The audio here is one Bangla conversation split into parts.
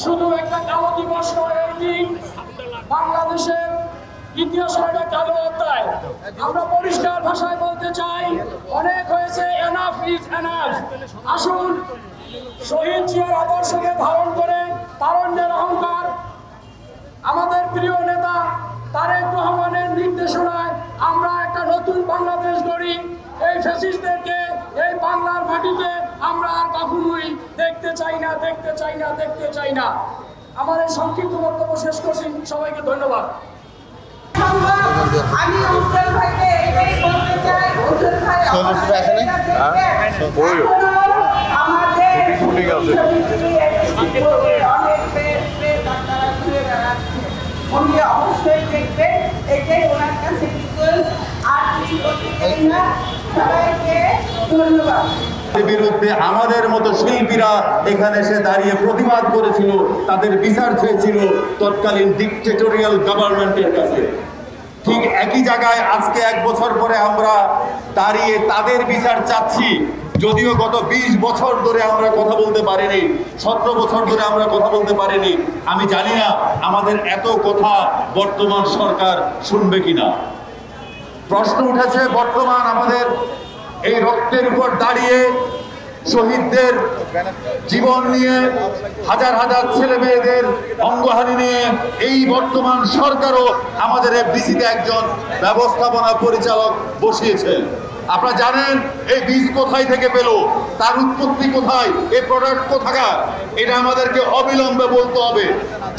শুধু একটা কালো দিবস নয়, এই দিন বাংলাদেশের ইতিহাসের একটা কালো অধ্যায়। আমরা পরিষ্কার ভাষায় বলতে চাই, অনেক হয়েছে, এনাফ ইজ এনাফ। আসুন শহীদ জিয়ার আদর্শকে ধারণ করে তারুণ্যের অহংকার, আমাদের প্রিয় নেতা তারেক রহমানের নির্দেশনায় আমরা একটা নতুন বাংলাদেশ গড়ি। এই ফ্যাসিস্টদেরকে এই বাংলার মাটিতে আমরা আর কখনোই দেখতে চাই না, দেখতে চাই না, দেখতে চাই না। আমার এই সংক্ষিপ্ত বক্তব্য শেষ করছি। সবাইকে ধন্যবাদ। আমি উজ্জ্বল ভাইকে এটাই বলতে চাই, উজ্জ্বল ভাই অবশ্যই দেখবেন, এটাই ওনার কাছে আর কিছু করতে চাই না। সবাইকে ধন্যবাদ। বিরুদ্ধে আমাদের মতো শিল্পীরা এখানে এসে দাঁড়িয়ে প্রতিবাদ করেছিল, তাদের বিচার চেয়েছিল তৎকালীন ডিক্টেটোরিয়াল গভর্নমেন্টের কাছে। ঠিক একই জায়গায় আজকে 1 বছর পরে আমরা দাঁড়িয়ে তাদের বিচার চাচ্ছি। যদিও গত 20 বছর ধরে আমরা কথা বলতে পারিনি, 17 বছর ধরে আমরা কথা বলতে পারিনি। আমি জানি না আমাদের এত কথা বর্তমান সরকার শুনবে কিনা। প্রশ্ন উঠেছে বর্তমান আমাদের এই রক্তের উপর দাঁড়িয়ে শহীদদের জীবন নিয়ে, হাজার হাজার ছেলে মেয়েদের অঙ্গহানি নিয়ে এই বর্তমান সরকারও আমাদের এফডিসিতে একজন ব্যবস্থাপনা পরিচালক বসিয়েছে। আপনারা জানেন এই বীজ কোথায় থেকে পেল, তার উৎপত্তি কোথায়, এই প্রোডাক্ট কোথাকার, এটা আমাদেরকে অবিলম্বে বলতে হবে।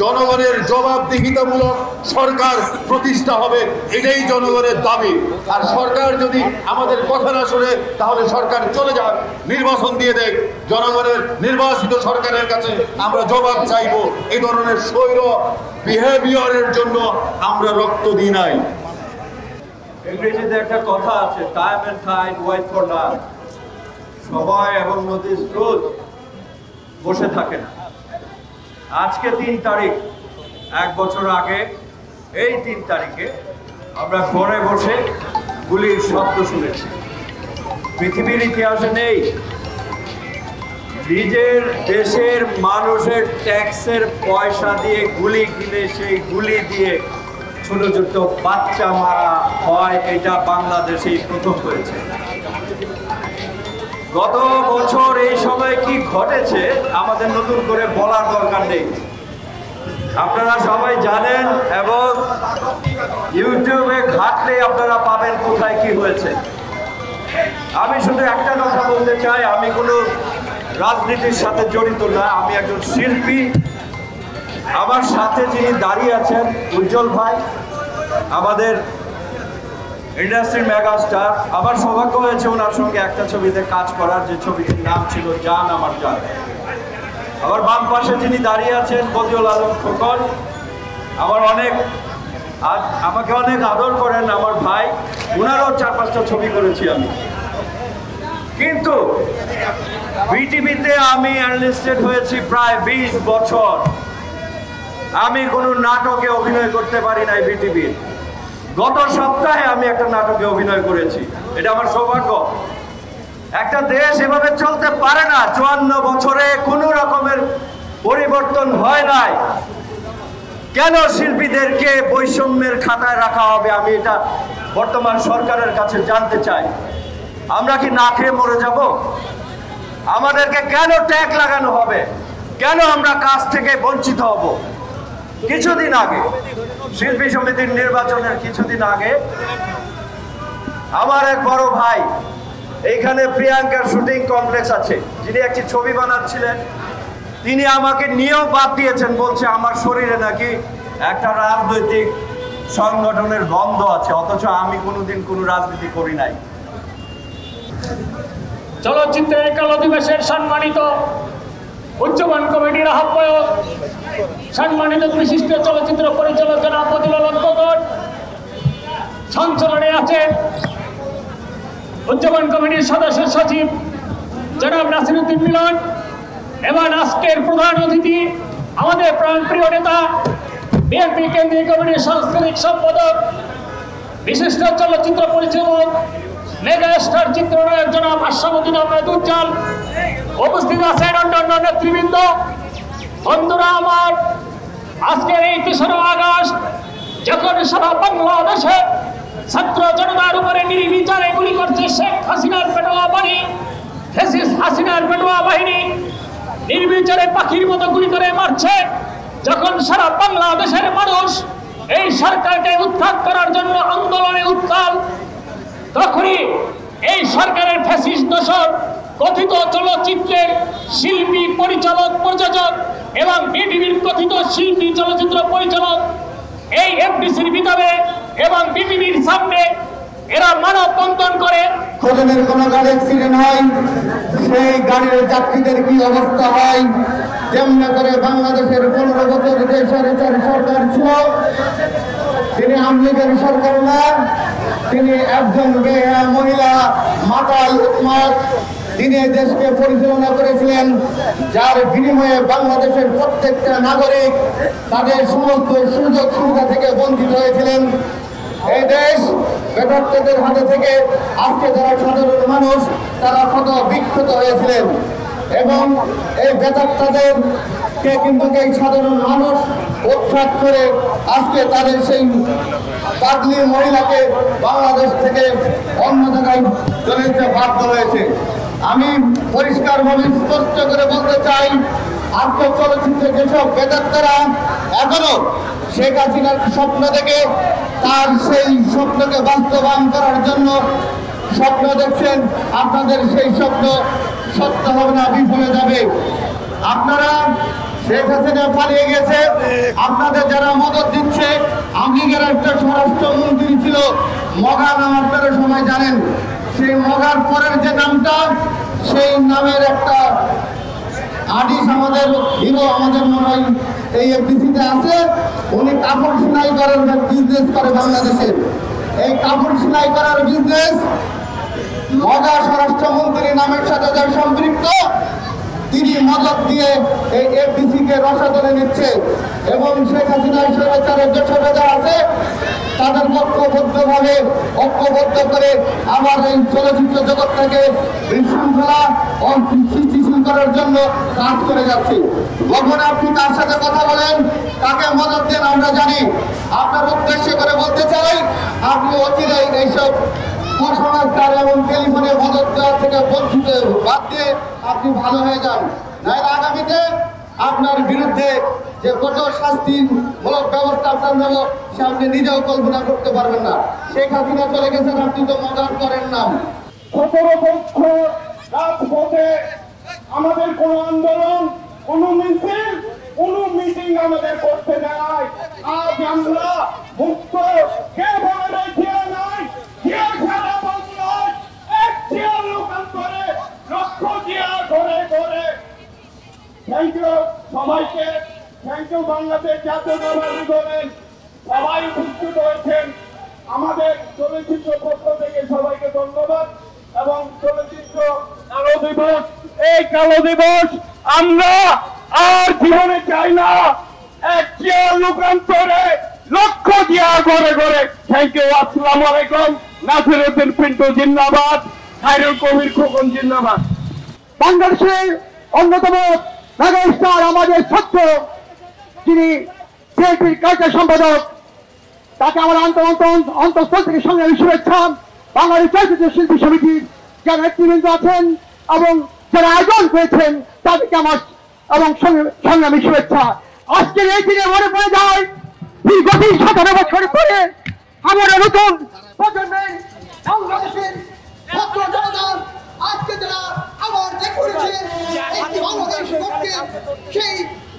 জনগণের জবাবদিহিতামূলক সরকার প্রতিষ্ঠা হবে, এটাই জনগণের দাবি। আর সরকার যদি আমাদের কথা না শুনে তাহলে সরকার চলে যাক, নির্বাচন দিয়ে দেখ। জনগণের নির্বাচিত সরকারের কাছে আমরা জবাব চাইব। এই ধরনের স্বৈর বিহেভিয়ারের জন্য আমরা রক্ত দিই নাই। ইংরেজিতে একটা কথা আছে, time and tide wait for none. সময় এবং নদীর স্রোত বসে থাকে না। আজকে 3 তারিখ, 1 বছর আগে এই 3 তারিখে আমরা ঘরে বসে গুলির শব্দ শুনেছি। পৃথিবীর ইতিহাসে নেই নিজের দেশের মানুষের ট্যাক্সের পয়সা দিয়ে গুলি কিনে সেই গুলি দিয়ে ছোট ছোট বাচ্চা মারা হয়, এটা বাংলাদেশেই প্রথম হয়েছে। গত বছর এই সময় কি ঘটেছে আমাদের নতুন করে বলার দরকার নেই, আপনারা সবাই জানেন এবং ইউটিউবে ঘাটলে আপনারা পাবেন কোথায় কি হয়েছে। আমি শুধু একটা কথা বলতে চাই, আমি কোনো রাজনীতির সাথে জড়িত না, আমি একজন শিল্পী। আমার সাথে যিনি দাঁড়িয়ে আছেন উজ্জ্বল ভাই, আমাদের ইন্ডাস্ট্রির মেগাস্টার। আমার সৌভাগ্য হয়েছে ওনার সঙ্গে একটা ছবিতে কাজ করার, যে ছবিটির নাম ছিল জান আমার জান। আমার বাম পাশে যিনি দাঁড়িয়ে আছেন বদিউল আলম খোকন, আমাকে অনেক আদর করেন আমার ভাই, ওনারও 4-5টা ছবি করেছি আমি। কিন্তু বিটিভিতে আমি এনলিস্টেড হয়েছি প্রায় 20 বছর। আমি কোনো নাটকে অভিনয় করতে পারি নাই বিটিভির। গত সপ্তাহে আমি একটা নাটকে অভিনয় করেছি, এটা আমার সৌভাগ্য। একটা দেশ এভাবে চলতে পারে না, 54 বছরে কোনো রকমের পরিবর্তন হয় নাই। কেন শিল্পীদেরকে বৈষম্যের খাতায় রাখা হবে, আমি এটা বর্তমান সরকারের কাছে জানতে চাই। আমরা কি না খেয়ে মরে যাব? আমাদেরকে কেন ট্যাগ লাগানো হবে? কেন আমরা কাজ থেকে বঞ্চিত হব? কিছুদিন আগে শিল্পী সমিতির নির্বাচনের কিছুদিন আগে আমার এক বড় ভাই, এইখানে প্রিয়াঙ্কার শুটিং কমপ্লেক্স আছে, যিনি একটি ছবি বানাচ্ছিলেন, তিনি আমাকে নিয়েও বাদ দিয়েছেন। বলছে আমার শরীরে নাকি একটা রাজনৈতিক সংগঠনের গন্ধ আছে, অথচ আমি কোনোদিন কোনো রাজনীতি করি নাই। চলচ্চিত্রের কালো দিবসের সম্মানিত উচ্চমান কমিটির আহ্বায়ক, সম্মানিত বিশিষ্ট চলচ্চিত্র পরিচালক জনাব বদিউল আলম খোকন, সঞ্চালনে আছেন উচ্চমান কমিটির সদস্য সচিব জনাব নাসিরউদ্দিন মিলন, এবং আজকের প্রধান অতিথি আমাদের প্রাণপ্রিয় নেতা বিএনপি কেন্দ্রীয় কমিটির সাংস্কৃতিক সম্পাদক, বিশিষ্ট চলচ্চিত্র পরিচালক, মেগা স্টার চিত্রনায়ক জনাব আশরাফুদ্দিন আহমেদ উজ্জ্বল। উপস্থিত আছেন অন্যান্য নেতৃবৃন্দ, বন্ধুরা আমার, আজকের এই 3রা আগস্ট যখন সারা বাংলাদেশে ছাত্র জনতার উপরে নির্বিচারে গুলি করছে শেখ হাসিনার পেটোয়া বাহিনী, ফ্যাসিস্ট হাসিনার পেটোয়া বাহিনী নির্বিচারে পাখির মতো গুলি করে মারছে, যখন সারা বাংলাদেশের মানুষ এই সরকারকে উৎখাত করার জন্য আন্দোলনে উত্তাল, তখনই এই সরকারের ফ্যাসিস্ট দোসর কথিত চলচ্চিত্রের শিল্পী, পরিচালক, প্রযোজক এবং বিটিভির কথিত শিল্পী, চলচ্চিত্র পরিচালক এই এফডিসির ভিতরে এবং বিটিভির সামনে এরা মানববন্ধন করে। খোঁজনের কোনো গাড়ি অ্যাক্সিডেন্ট হয়, সেই গাড়ির যাত্রীদের কি অবস্থা হয়, যেমন করে বাংলাদেশের 15 বছর যে সরকার ছিল, তিনি আওয়ামী লীগের সরকার না, তিনি একজন মহিলা মাতাল উন্মাদ, তিনি দেশকে পরিচালনা করেছিলেন, যার বিনিময়ে বাংলাদেশের প্রত্যেকটা নাগরিক তাদের সমস্ত সুযোগ সুবিধা থেকে বঞ্চিত হয়েছিলেন। এই দেশ বেকারদের হাতে থেকে আজকে যারা সাধারণ মানুষ তারা কত বিক্ষত হয়েছিলেন, এবং এই বেকারদেরকে কিন্তু এই সাধারণ মানুষ উৎখাত করে আজকে তাদের সেই পাগলি মহিলাকে বাংলাদেশ থেকে অন্য জায়গায় চলে যেতে বাধ্য হয়েছে। আমি পরিষ্কারভাবে স্পষ্ট করে বলতে চাই, আজকে চলচ্চিত্রে যেসব বেকাররা এখনো শেখ হাসিনার স্বপ্ন দেখে তার সেই স্বপ্নকে বাস্তবায়ন করার জন্য স্বপ্ন দেখছেন, আপনাদের সেই স্বপ্ন সত্য হবে না, বিফলে যাবে। আপনারা শেখ হাসিনা পালিয়ে গেছে, আপনাদের যারা মদত দিচ্ছে, আমেরিকার একটা স্বরাষ্ট্রমন্ত্রী ছিল মগা নাম, আপনারা সবাই জানেন। সেই মগার পরের যে নামটা, সেই নামের একটা আর্টিস্ট আমাদের হিরো, আমাদের মনে হয় এই এফডিসিতে আছে, উনি কাপড় সেলাই করার বিজনেস করে বাংলাদেশের। এই কাপড় সেলাই করার বিজনেস মগা স্বরাষ্ট্রমন্ত্রী নামের সাথে যার সম্পৃক্ত, তিনি মদত দিয়ে এই এফডিসিকে রসাতলে নিচ্ছে, এবং শেখ হাসিনা স্বৈরাচারের যে সরকার আছে তাদের ঐক্যবদ্ধভাবে ঐক্যবদ্ধ করে আবার এই চলচ্চিত্র জগৎটাকে বিশৃঙ্খলা ও সৃষ্টিশীল করার জন্য কাজ করে যাচ্ছে। যখন আপনি তার সাথে কথা বলেন, তাকে মদত দেন, আমরা জানি। আপনার উদ্দেশ্য করে বলতে চাই, আপনি অচিরেই এইসব কুসংস্কার এবং টেলিফোনে মদত দেওয়া থেকে বঞ্চিত বাদ দিয়ে আপনি ভালো হয়ে যান, নাহলে আগামীতে আপনার বিরুদ্ধে যে কঠোর শাস্তিমূলক ব্যবস্থা আপনার নেব সে আপনি নিজেও কল্পনা করতে পারবেন না। শেখ হাসিনা চলে গেছেন, আপনি তো মজার করেন না। 17 বছর রাজপথে আমাদের কোন আন্দোলন, কোন মিছিল, কোন মিটিং আমাদের করতে দেয়। আজ আমরা মুক্ত, কে বলে রেখে নাই, কে সারা বাংলায় এক চেয়ার লোকান্তরে লক্ষ চেয়ার করে করে। থ্যাংক ইউ সবাইকে, থ্যাংক ইউ বাংলাদেশ জাতীয়তাবাদী দলের সবাই উপস্থিত হয়েছেন। আমাদের চলচ্চিত্র পক্ষ থেকে সবাইকে ধন্যবাদ। এবং চলচ্চিত্র কালো দিবস, এই কালো দিবস আমরা আর জীবনে চাই না, এক চেয়ার লোকান্তরে লক্ষ চেয়ার করে করে। থ্যাংক ইউ, আসসালামু আলাইকুম। নাসিরউদ্দিন পিন্টু জিন্দাবাদ, খায়রুল কবির খোকন জিন্দাবাদ। বাংলাদেশের অন্যতম মেগাস্টার আমাদের ছাত্র, যিনি বিএনপির কার্যকরী সম্পাদক, তাকে আমার অন্তঃস্থল থেকে সংগ্রামী শুভেচ্ছা। বাংলাদেশ চলচ্চিত্র শিল্পী সমিতির যারা নেতৃবৃন্দ আছেন এবং যারা আয়োজন করেছেন তাদেরকে আমার এবং সংগ্রামী শুভেচ্ছা। আজকের এই দিনে মনে পড়ে যায়, দীর্ঘ 17 বছর পরে আমরা নতুন প্রজন্মের বাংলাদেশের ছাত্র জনতা আজকে যারা আবার দেখেছেন একটি বাংলাদেশ পক্ষে সেই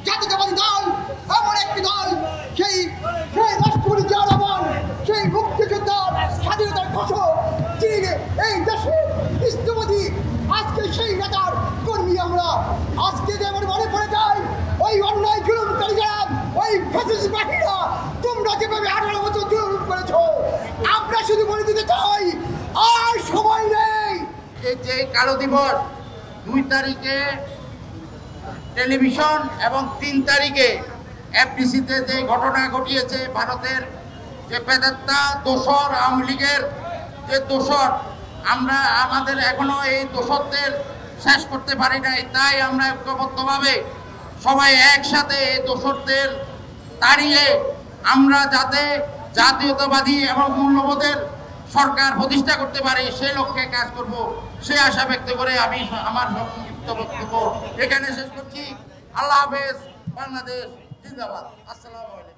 জাতীয়তাবাদী দল, এমন একটি দল, সেই রাষ্ট্রপতি জিয়া রহমান, সেই মুক্তিযোদ্ধা, স্বাধীনতার ঘোষক, যিনি এই দেশের ইষ্টবাদী, আজকে সেই নেতার কর্মী আমরা। আজকে যে আমার মনে পড়ে যায়, ওই অন্যায় জুলুমকারী যারা, ওই ফ্যাসিস্ট বাহিনীরা, তোমরা যেভাবে 18 বছর জুলুম করেছ, আমরা শুধু বলে দিতে চাই আর সময় নেই। এই যে কালো দিবস 2 তারিখে টেলিভিশন এবং 3 তারিখে এফডিসিতে যে ঘটনা ঘটিয়েছে, ভারতের যে প্রেতাত্মা দোসর, আওয়ামী লীগের যে দোসর, আমরা আমাদের এখনো এই দোসরদের শেষ করতে পারি নাই। তাই আমরা ঐক্যবদ্ধভাবে সবাই একসাথে এই দোসরদের তাড়িয়ে আমরা যাতে জাতীয়তাবাদী এবং মূল্যবোধের সরকার প্রতিষ্ঠা করতে পারি সেই লক্ষ্যে কাজ করব, সে আশা ব্যক্ত করে আমি আমার সংক্ষিপ্ত বক্তব্য এখানে শেষ করছি। আল্লাহ হাফেজ। বাংলাদেশ জিন্দাবাদ। আসসালামু আলাইকুম।